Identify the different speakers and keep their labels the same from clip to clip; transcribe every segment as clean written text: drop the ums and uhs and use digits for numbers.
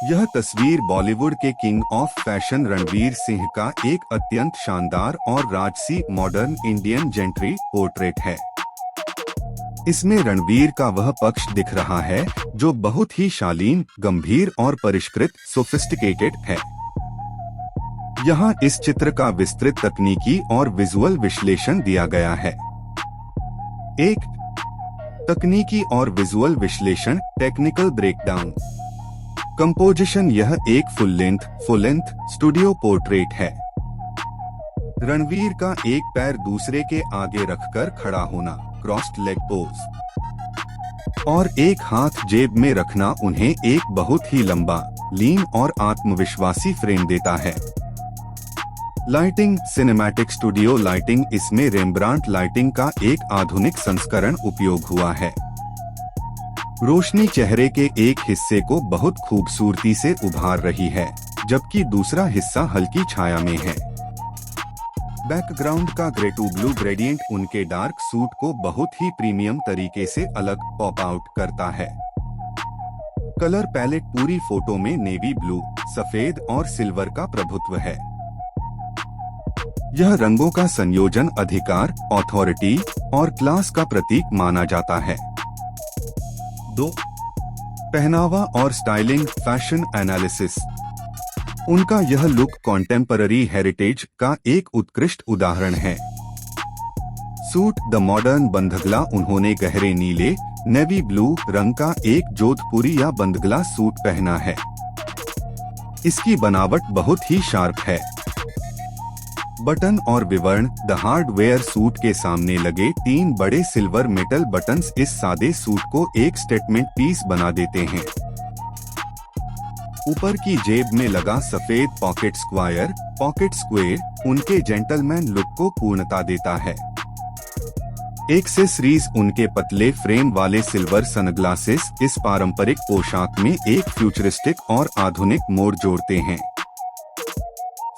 Speaker 1: यह तस्वीर बॉलीवुड के king of fashion Ranveer Singh का एक अत्यंत शानदार और राजसी मॉडर्न इंडियन जेंट्री पोर्ट्रेट है। इसमें रणवीर का वह पक्ष दिख रहा है जो बहुत ही शालीन, गंभीर और परिष्कृत सोफिस्टिकेटेड है। यहाँ इस चित्र का विस्तृत तकनीकी और विजुअल विश्लेषण दिया गया है। एक तकनीकी और विजुअल विश्लेषण, टेक्निकल ब्रेकडाउन। कंपोजिशन, यह एक फुल लेंथ स्टूडियो पोर्ट्रेट है। रणवीर का एक पैर दूसरे के आगे रखकर खड़ा होना, क्रॉस्ड लेग पोज, और एक हाथ जेब में रखना उन्हें एक बहुत ही लंबा, लीन और आत्मविश्वासी फ्रेम देता है। Lighting, cinematic studio lighting. इसमें रेम्ब्रांट लाइटिंग का एक आधुनिक संस्करण उपयोग हुआ है। रोशनी चेहरे के एक हिस्से को बहुत खूबसूरती से उभार रही है, जबकि दूसरा हिस्सा हल्की छाया में है। बैकग्राउंड का ग्रे टू ब्लू ग्रेडियंट उनके डार्क सूट को बहुत ही प्रीमियम तरीके से अलग पॉप आउट करता है। कलर पैलेट पूरी फोटो में नेवी ब्लू, सफेद और सिल्वर का प्रभुत्व है। यह रंगों का संयोजन अधिकार, ऑथोरिटी और क्लास का प्रतीक माना जाता है। 2. पहनावा और स्टाइलिंग, फैशन एनालिसिस। उनका यह लुक कॉन्टेम्पररी हेरिटेज का एक उत्कृष्ट उदाहरण है। Suit, the modern bandhgala. उन्होंने गहरे नीले, नेवी ब्लू रंग का एक जोधपुरी या बंधगला सूट पहना है। इसकी बनावट बहुत ही शार्प है। बटन और विवरण, द हार्डवेयर। सूट के सामने लगे 3 बड़े सिल्वर मेटल बटन्स इस सादे सूट को एक स्टेटमेंट पीस बना देते हैं। ऊपर की जेब में लगा सफेद पॉकेट स्क्वायर उनके जेंटलमैन लुक को पूर्णता देता है। एक्सेसरीज, उनके पतले फ्रेम वाले सिल्वर सनग्लासेस इस पारंपरिक पोशाक में एक फ्यूचरिस्टिक और आधुनिक मोड़ जोड़ते हैं।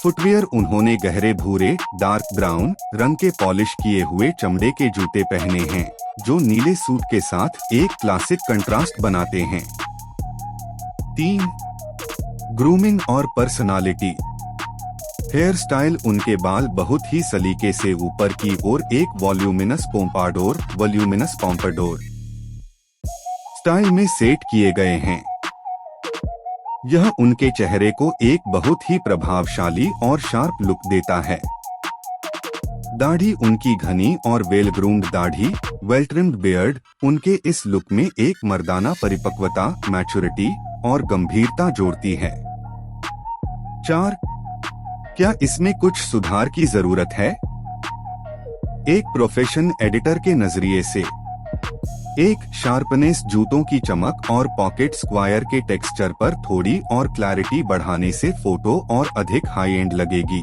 Speaker 1: फुटवियर, उन्होंने गहरे भूरे, डार्क ब्राउन रंग के पॉलिश किए हुए चमड़े के जूते पहने हैं, जो नीले सूट के साथ एक क्लासिक कंट्रास्ट बनाते हैं। 3. ग्रूमिंग और पर्सनालिटी। हेयर स्टाइल, उनके बाल बहुत ही सलीके से ऊपर की ओर एक वॉल्यूमिनस पोम्पाडोर स्टाइल में सेट किए गए हैं। यह उनके चेहरे को एक बहुत ही प्रभावशाली और शार्प लुक देता है। दाढ़ी, उनकी घनी और वेल ग्रूम्ड दाढ़ी, वेल ट्रिम्ड बियर्ड उनके इस लुक में एक मर्दाना परिपक्वता, मैच्योरिटी और गंभीरता जोड़ती है। 4. क्या इसमें कुछ सुधार की जरूरत है? एक प्रोफेशन एडिटर के नजरिए से, एक शार्पनेस, जूतों की चमक और पॉकेट स्क्वायर के टेक्सचर पर थोड़ी और क्लैरिटी बढ़ाने से फोटो और अधिक हाई एंड लगेगी।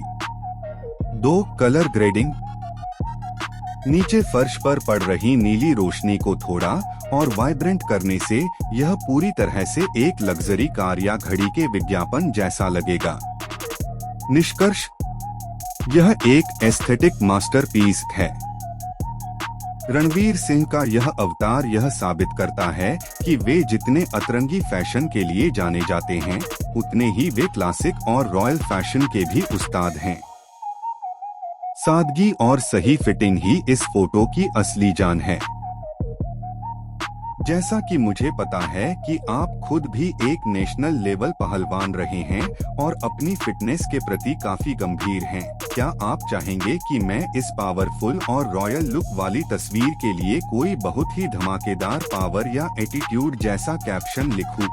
Speaker 1: 2. Colour grading. नीचे फर्श पर पड़ रही नीली रोशनी को थोड़ा और वाइब्रेंट करने से यह पूरी तरह से एक लग्जरी कार या घड़ी के विज्ञापन जैसा लगेगा। निष्कर्ष, यह एक एस्थेटिक मास्टरपीस है। रणवीर सिंह का यह अवतार यह साबित करता है कि वे जितने अतरंगी फैशन के लिए जाने जाते हैं, उतने ही वे क्लासिक और रॉयल फैशन के भी उस्ताद हैं। सादगी और सही फिटिंग ही इस फोटो की असली जान है। जैसा कि मुझे पता है कि आप खुद भी एक नेशनल लेवल पहलवान रहे हैं और अपनी फिटनेस के प्रति काफी गंभीर हैं, क्या आप चाहेंगे कि मैं इस पावरफुल और रॉयल लुक वाली तस्वीर के लिए कोई बहुत ही धमाकेदार पावर या एटीट्यूड जैसा कैप्शन लिखूं?